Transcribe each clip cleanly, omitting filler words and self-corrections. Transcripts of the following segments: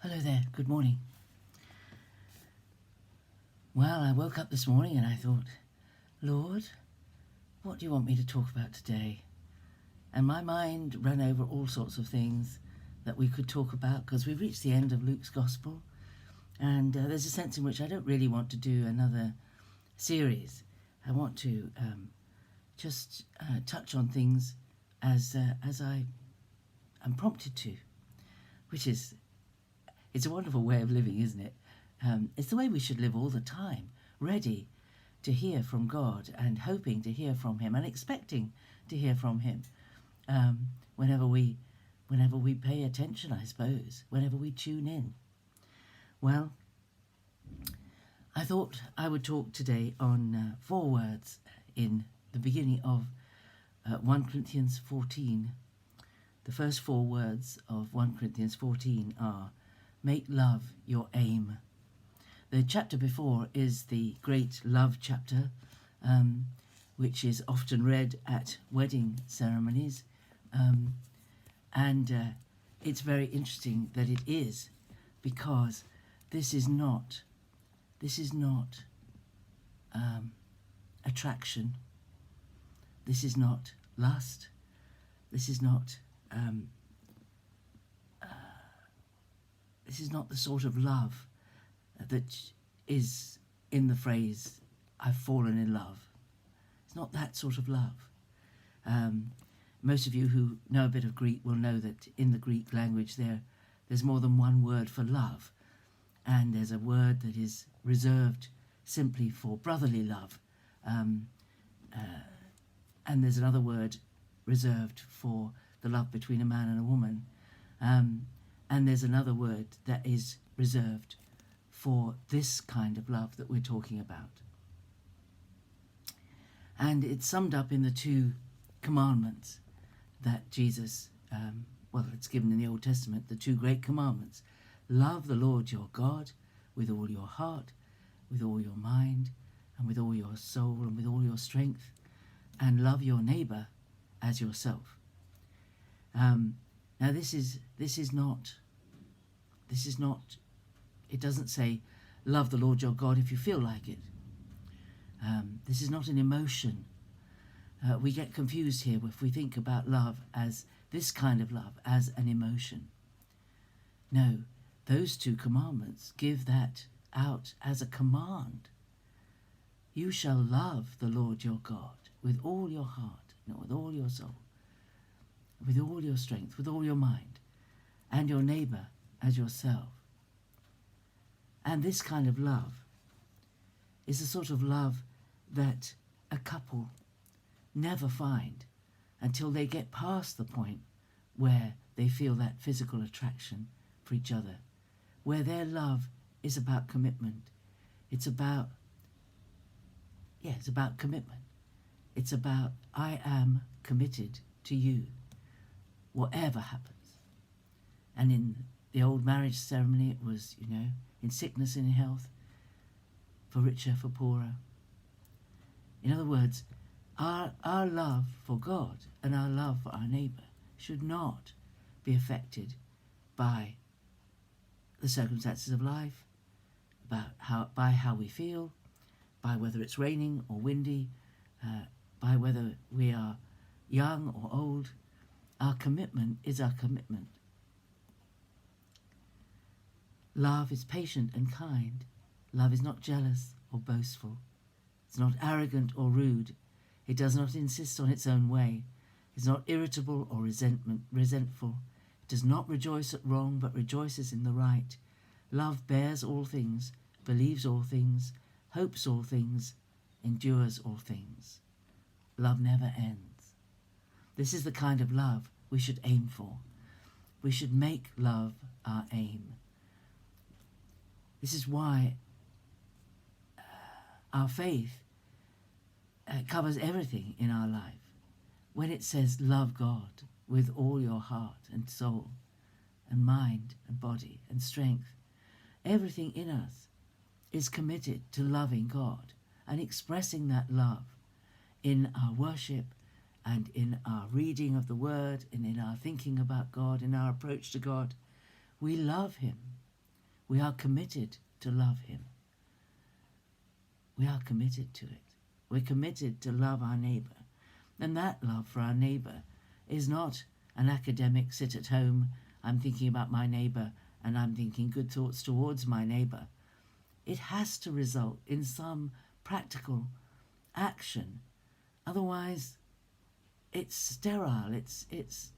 Hello there, good morning. Well, I woke up this morning and I thought, Lord, what do you want me to talk about today? And my mind ran over all sorts of things that we could talk about because we've reached the end of Luke's Gospel, and there's a sense in which I don't really want to do another series. I want to just touch on things as I am prompted to, which is, it's a wonderful way of living, isn't it? It's the way we should live all the time, ready to hear from God and hoping to hear from Him and expecting to hear from Him whenever we pay attention, I suppose, whenever we tune in. Well, I thought I would talk today on 4 words in the beginning of 1 Corinthians 14. The first 4 words of 1 Corinthians 14 are, make love your aim. The chapter before is the great love chapter, which is often read at wedding ceremonies, and it's very interesting that it is, because this is not attraction. This is not lust. This is not the sort of love that is in the phrase, I've fallen in love. It's not that sort of love. Most of you who know a bit of Greek will know that in the Greek language there's more than one word for love, and there's a word that is reserved simply for brotherly love, and there's another word reserved for the love between a man and a woman, and there's another word that is reserved for this kind of love that we're talking about. And it's summed up in the 2 commandments that Jesus, it's given in the Old Testament, the 2 great commandments. Love the Lord your God with all your heart, with all your mind, and with all your soul, and with all your strength, and love your neighbour as yourself. Now this is not, it doesn't say love the Lord your God if you feel like it. This is not an emotion. We get confused here if we think about love as this kind of love, as an emotion. No, those 2 commandments give that out as a command. You shall love the Lord your God with all your heart, with all your soul, with all your strength, with all your mind, and your neighbour as yourself. And this kind of love is the sort of love that a couple never find until they get past the point where they feel that physical attraction for each other, where their love is about commitment. It's about commitment. It's about, I am committed to you, whatever happens. And in the old marriage ceremony, it was, in sickness and in health, for richer, for poorer. In other words, our love for God and our love for our neighbour should not be affected by the circumstances of life, by how we feel, by whether it's raining or windy, by whether we are young or old. Our commitment is our commitment. Love is patient and kind. Love is not jealous or boastful. It's not arrogant or rude. It does not insist on its own way. It's not irritable or resentful. It does not rejoice at wrong, but rejoices in the right. Love bears all things, believes all things, hopes all things, endures all things. Love never ends. This is the kind of love we should aim for. We should make love our aim. This is why our faith covers everything in our life. When it says love God with all your heart and soul and mind and body and strength, everything in us is committed to loving God and expressing that love in our worship and in our reading of the Word and in our thinking about God, in our approach to God. We love Him. We are committed to love him. We are committed to it. We're committed to love our neighbour. And that love for our neighbour is not an academic sit at home, I'm thinking about my neighbour and I'm thinking good thoughts towards my neighbour. It has to result in some practical action. Otherwise, it's sterile. It's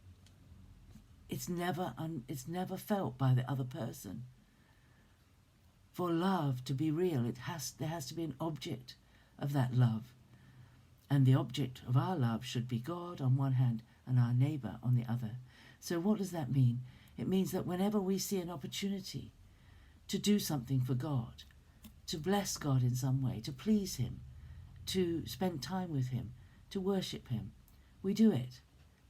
never felt by the other person. For love to be real, there has to be an object of that love. And the object of our love should be God on one hand and our neighbour on the other. So what does that mean? It means that whenever we see an opportunity to do something for God, to bless God in some way, to please him, to spend time with him, to worship him, we do it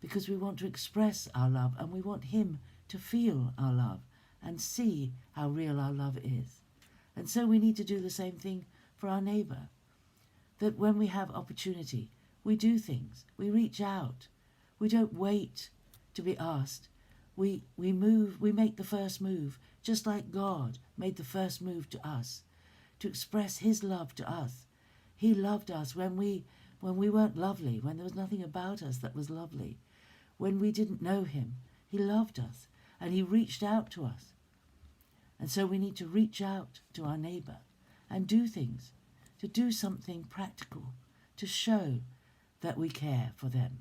because we want to express our love and we want him to feel our love and see how real our love is. And so we need to do the same thing for our neighbour. That when we have opportunity, we do things. We reach out. We don't wait to be asked. We move. We make the first move, just like God made the first move to us, to express his love to us. He loved us when we weren't lovely, when there was nothing about us that was lovely. When we didn't know him, he loved us and he reached out to us. And so we need to reach out to our neighbour and do things, to do something practical, to show that we care for them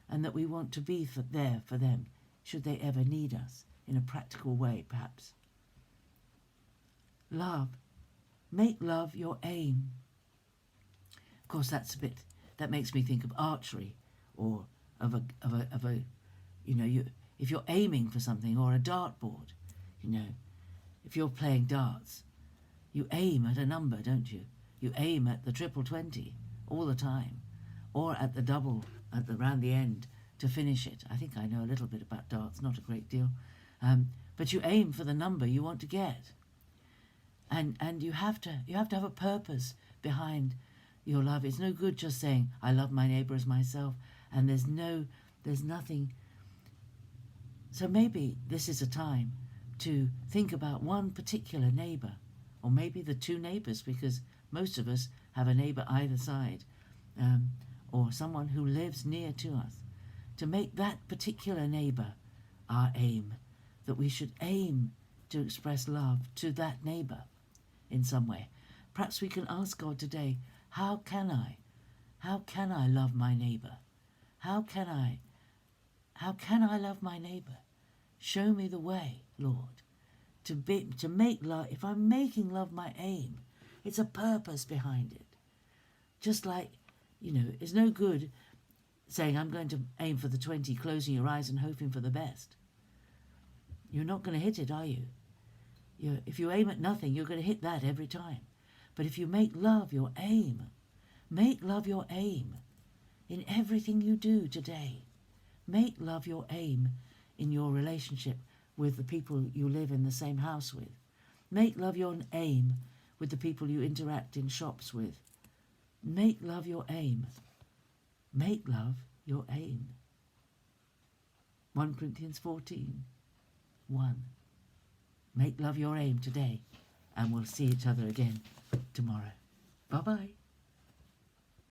and that we want to be there for them should they ever need us in a practical way, perhaps. Love. Make love your aim. Of course, that makes me think of archery or of a if you're aiming for something, or a dartboard, if you're playing darts, you aim at a number, don't you? You aim at the triple 20 all the time, or at the double around the end to finish it. I think I know a little bit about darts, not a great deal, but you aim for the number you want to get, and you have to have a purpose behind your love. It's no good just saying I love my neighbour as myself, and there's nothing. So maybe this is a time to think about one particular neighbour, or maybe the two neighbours, because most of us have a neighbour either side, or someone who lives near to us, to make that particular neighbour our aim, that we should aim to express love to that neighbour in some way. Perhaps we can ask God today, how can I love my neighbour? How can I love my neighbour? Show me the way, Lord, to make love. If I'm making love my aim, it's a purpose behind it. Just like, it's no good saying I'm going to aim for the 20, closing your eyes and hoping for the best. You're not going to hit it, are you? If you aim at nothing, you're going to hit that every time. But if you make love your aim in everything you do today. Make love your aim in your relationship with the people you live in the same house with. Make love your aim with the people you interact in shops with. Make love your aim. Make love your aim. 1 Corinthians 14:1. Make love your aim today, and we'll see each other again tomorrow. Bye-bye.